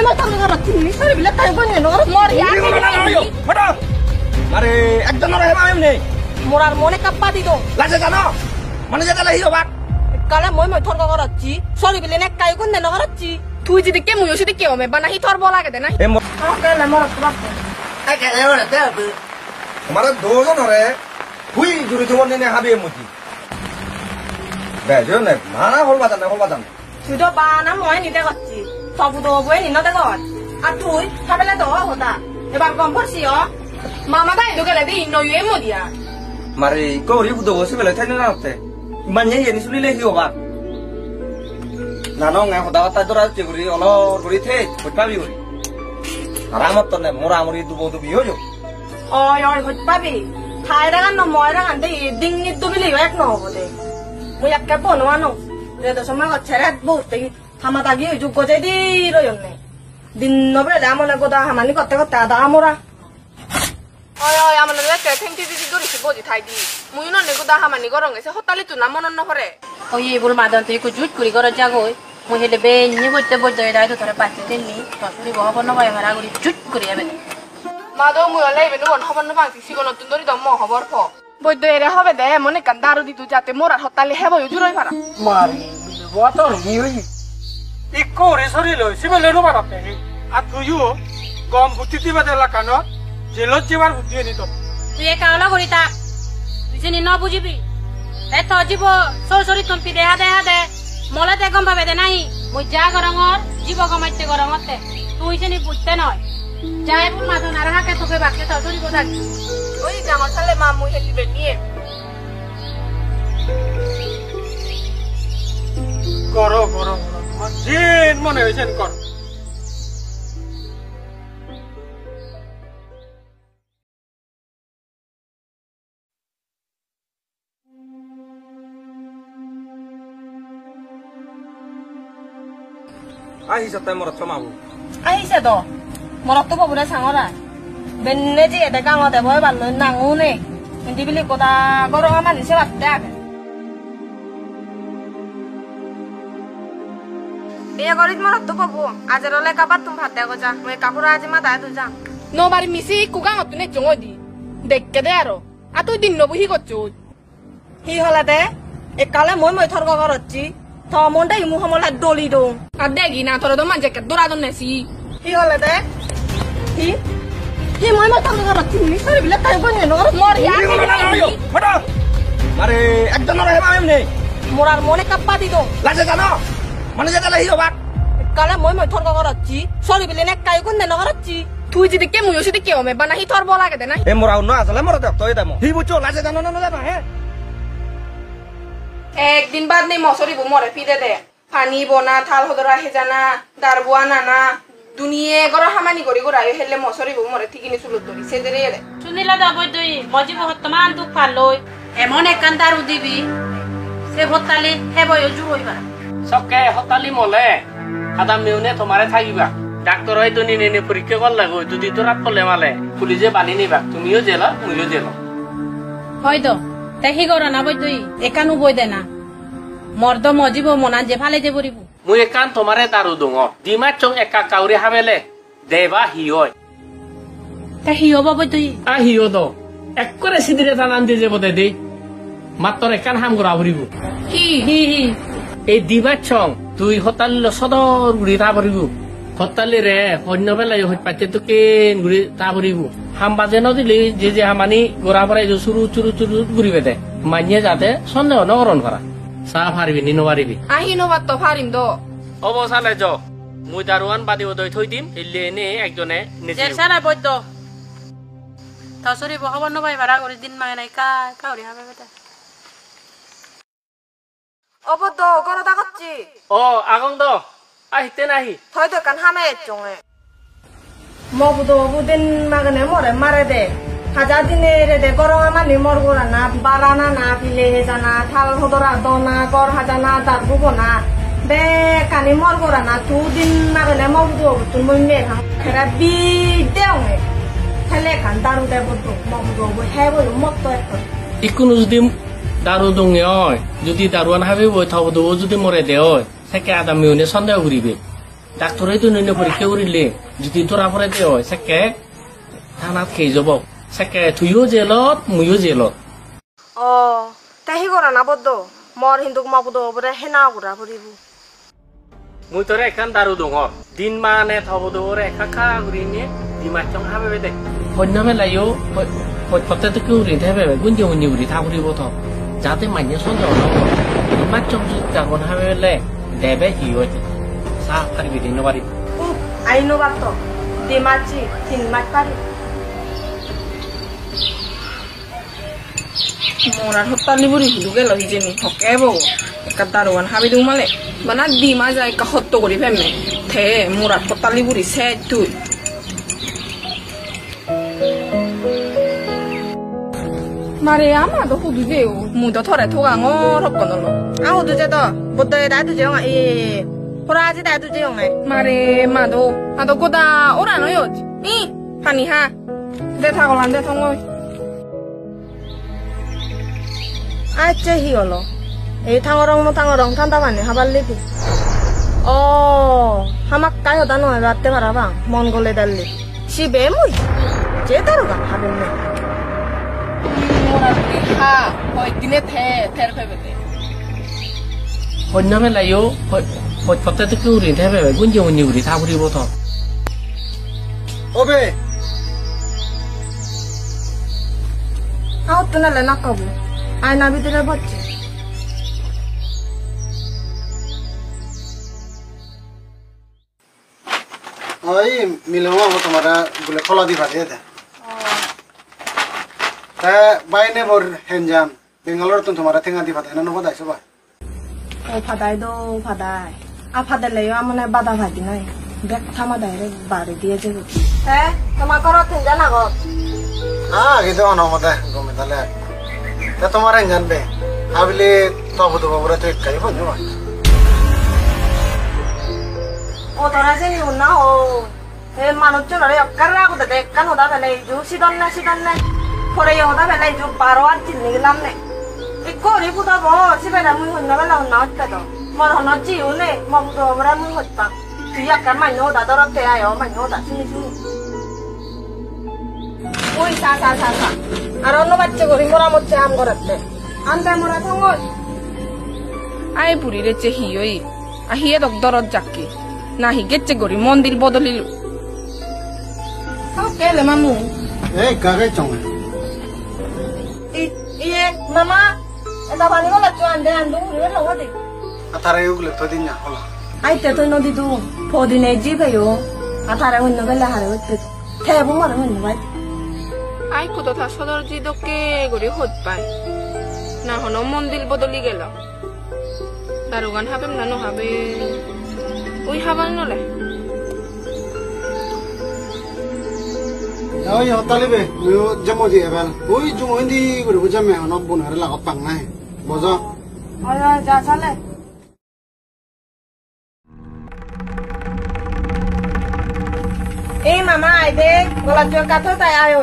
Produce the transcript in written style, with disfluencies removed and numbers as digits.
মই তাকে ঘৰত নিছাৰি বিলাক কাই বনে নর মর ফটো আরে একজনের হেবা এমনি মোরার মনে কাপ্পা দিদো লাজে জানো মানে যেটা লাহি হবা কালে মই থর ঘরতছি সরি বিলে নে কাই কোন দেন ঘরতছি তুই যদি কে মুই যদি কে হবে বানা হি থর বলা কে না এ কালে মর বাপ আই কে এওরে তে তোমার দুজন রে হুই জুরি জুমন নে হাবে মুতি বেজো নে মানা হলবা জান তুই তো বানা মই নিতে করছি সবু তো বই নিন দে গত আর তুই খাবেলে তো হতা এবার কম পড়ছি মামা তাই দোকানে দি নয় এমো দিয়া মারে কৌরি বুদো বসে বেলে থাই না হতে মানে এনি শুনিলে কি হবা নানো nga হদা তা দরা চেগুরি অলর গুরি থে কইপাবি গুরি আরামত নে মোরা আমরি দুবো দুবি হইও ওই হইত পাবি থাই রাগান ন মই রাগান দে দিং নি দুবিলি এক ন হবো দে মুই একটা বনওয়ানো রে তো সময় গছরে বহুত থামা তাগি যুগ গজে দি রয়নে দিন নবরে দামনে গোদা হামানি করতে করতে আদা আমরা ওই আমনে লেকে থেংটি দিদি দরিছি বজি থাই দি মুই ননে গোদা হামানি গরং এসে হতালি তু না মনন নহরে ওই এবুল মাদন তুই কো জুট করি গর জাগই মুই হেলে বে নি বইতে বইতে দাই তো তোরে পাতে দিননি তসুরি বহব ন ভাই মারা গরি জুট করি আবে মাদো মুই লাইবে নন হবন বাং সিগো নতুন দরি দম হবর ফ বৈদ্য এরে হবে দে মনে কান দারু দিতু যাতে মোরার হতালি হেবই জুরই পারা মারি বতর নি হই ইকো রে সরি লই সিবেলে নো বারাতে আর তুইও গম বুটিতি বাদে লাকান জেলত জিবার বুটি নি তো তুই একা হলো গরিতা তুই যে ন বুঝিবি এ তো জীব সরসরি কম্পি দেহা দে মলে তে গম পাবে দে নাই মুই যা গরঙর জীব গমাইতে গরঙতে তুই যে নি বুঝতে নয় যাই বুল মাদন আর হাকে তোকে বাকে তো ধরি কথা ওই জামা সালে মা মুই হেলিবে নিয়ে করো দিন মনে হইছেন কর আহি সতে মোর থমাবু আহিছে তো মরত তো ববুরে সাঙরা বেন্নে যে এতে গাঙত দেব ভাল নাঙু নে হিন্দি বিলি কথা গরম আমার নিচে বাচ্চা বিয়ে করিত মরত তো ববু আজের হলে কাবার তুমি ভাত দেগো যা মই কাকুরা আজি মা দায় তো যা নবারি মিসি কুগাঙত নে চঙ দি দেখকে দে আর তুই দিন নবহি করছো হি হলাতে একালে মই থর্গ করছি থমনটা ইমু সমলা দলি দো আর দেখি না তোর তো মাঝে দৌড়া দন নেছি হি হলাতে হি মই থর্গ করছি নিছারি বিলে কাই বনে নর মর ফটো আরে একজনের হেবা এমনি মোরার মনে কাপ্পা দিদো লাজে জানো মানে যেটা লাহি হবা কালে মই থর্গ করছি সরি বিলে নে কাই কোন দেন করছি তুই যদি কে মুই যদি কে হবে বানা হি থর বলা কে না এ মোরা অন্য আসলে মোরা দেখতো এই দাম হি বুঝছো লাজে জানো না জানো হে একদিন বাদ নেই মশরি বো মরে ফিদে দে পানি বনা থাল হদরা হে জানা দারবুয়া নানা দুনিয়ে গর হামানি গরি গরাই হেলে মশরি বো মরে ঠিকিনি চুলত ধরি সেদেরে এলে শুনিলা দাবই তুই মজি বর্তমান দুঃখ পালই এমন একান দারু দিবি সে হতালি হেবই জুর হইবা সবকে হতালি মলে আদা মেউনে তোমারে থাকিবা ডাক্তার হয়তো নিনে পরীক্ষা কর লাগো যদি তো রাত পড়লে মালে পুলিশে বানি নিবা তুমিও জেলা মুইও জেলা হয়তো তাই হি গর না বই তুই একানু বই দে না মর্দ মজিব মনা যে ফালে যে বরিব মুই একান তোমারে দারু দङ দিমা চং একা কাউরি হাবেলে দেবা হিয় তাই হি হব বই তুই আ হিয় দ এক করে সিদিরে টানান দিয়ে যাব দে দে মাত্র একান হাম গরা ভরিব হি এই দিমা চং তুই হতালিল সদর গুড়ি তা ভরিব হতালি রে অন্য বেলায় হইত পাইতে তো কেন গুড়ি তা ভরিব হাম বাজে নদিলে যে হামানি গড়া পড়াই চুরু চুরু চুরু ঘুরিবে দে মানিয়ে যাতে সন্দেহ নকরণ করা চাহ পারিবি নি নপারিবি আহি নবাত তো ফারিম দ অব চালে য মুই দারোয়ান বাদিও দই থৈ দিম এলে এনে একজনে নিজে সারা বৈদ্য তসরি বহব ন ভাই ভাড়া করে দিন মাগে নাই কাউরি হবে বেটা অবদ্দ গরদা করছি ও আগং দ আহিতে নাহি হয়তো কান হামে চঙে মবুদো বুদিন মাগনে মরে মারে দে হাজার দিনে রে দে গরম আমার নিমর গোরা না বারানা না পিলে জানা থাল হদরা দনা গর হাজানা দারবু বনা বে কানি মর গোরা না তু দিন মাগনে মবুদো তুই মই মে থাম খেরা বি দেওনে খেলে কান দারু দে বদ্দো মবুদো বই হে বই মত তো এক ইকুনো যদি দারু দঙে হয় যদি দারোয়ান হাবি বই থাকবো যদি মরে দে হয় সেকে আদা মেউনে সন্দেহ ঘুরিবে ডাক্তরে তো নইলে পরীক্ষা করিলে যদি ধরা পড়ে দে হয় সেকে থানাত খেয়ে যাব সেকে তুইও জেলত মুইও জেলত 어 তাহি করা না বদ্দ মর হিন্দুক মাবুদ বরে হেনা গুরা ভরিবু মুই তোরে এখান দারু দङ দিন মানে থবদ ওরে খাখা গুরিনে দিমাচং হাবে বেদে হন্য মেলায়ও হত্যতে তো কেউ রিন থাবে গুঞ্জে মুনি গুরি থাবরিব থ যাতে মাইনে সঞ্জয় ন দিমাচং জাগন হাবে বেলে দেবে হিও সা পারিবি দিন বাড়ি আইনো বাত দেমাচি তিন মাস পারি moran hotali buri hiduge lo hijeni hokebo kadaruan habidu male bana dima jai ka hotto gori femme the moran hotali buri se tu mare ama do hudu deu mudo thore thoga ngor hokkonolo 아우 두제도 못도에 나 두제용 이 호라지 나 두제용 mare mado ado goda orano yo ni hani ha de thagolande thongoi 아째 히올로 이 탕어렁 탄다만이 하발리비 하막 가요 다노 라떼 바라방 몽골레 달리 시베 무이 제대로가 하겠네 moran ha hoi dine the ther phebete হন্য মেলায়ও হত্যতে তো কেউ রিন থাবে গুঞ্জে মুনি গুরি থাবরিব থ 오베 아우 뜨날래 나까부 아이 나비들을 봤지 ওই মিলও আমো তোমারা গুলে খলা দিবা দে দে তা বাইনে বর হেনজাম বেঙ্গালোর তো তোমারা থেঙ্গা দিবা দে না নবা দাইছো বা 오 바다이도 바다이 아 바다래요 아무나 바다 바디나이 백 타마다이를 바르 দিয়েছে 에 তোমার করো তিনজা নাগো আগে তো অনমদে গমে তালে তা তোমার হেনজান বে আবিলে তবু তো বড় তো কাই বন্ধু বা 오 도라제니 온나 에 만원짜리 역가라고 돼 깐 오다 벨레 주 시던네 코레 오다 벨레 주 바로 왔지 니람네 이거 리보다 뭐 집에 나무 혼나면 나왔대도 뭐 하나지 오네 뭐도 뭐라 문 했다 뒤약간 많이 오다 더럽대야요 많이 오다 신이 오이 사사사사 아론노 받지 고리 뭐라 못지 함 거랬대 안돼 뭐라 통을 ai burire che hiyoi a hiye dok dorot jakki na higecce gori mondir bodolilu how kele mamu এ কাগে চং 이예 마마 나 많이 올랐죠 안돼 안돼 우리 왜 어디 আতারে গুলে তো দিন না হলা 아이 때도 너디도 보디네 집에요 아타래 혼나 갈래 하래 어때 대부 말은 혼나 봐 ai kudo tha sodor ji dokke gori hot pai na hono mondir bodoli gelo darugan habem na no habe oi habal nole ওই হতালি বে মুই জমো দি এবাল ওই জমো হিন্দি করে বুঝামে অন বনরে লাগত পাং নাই বজ 어여 자 살래 이 마마 아이데 골라 좀 까토 따야요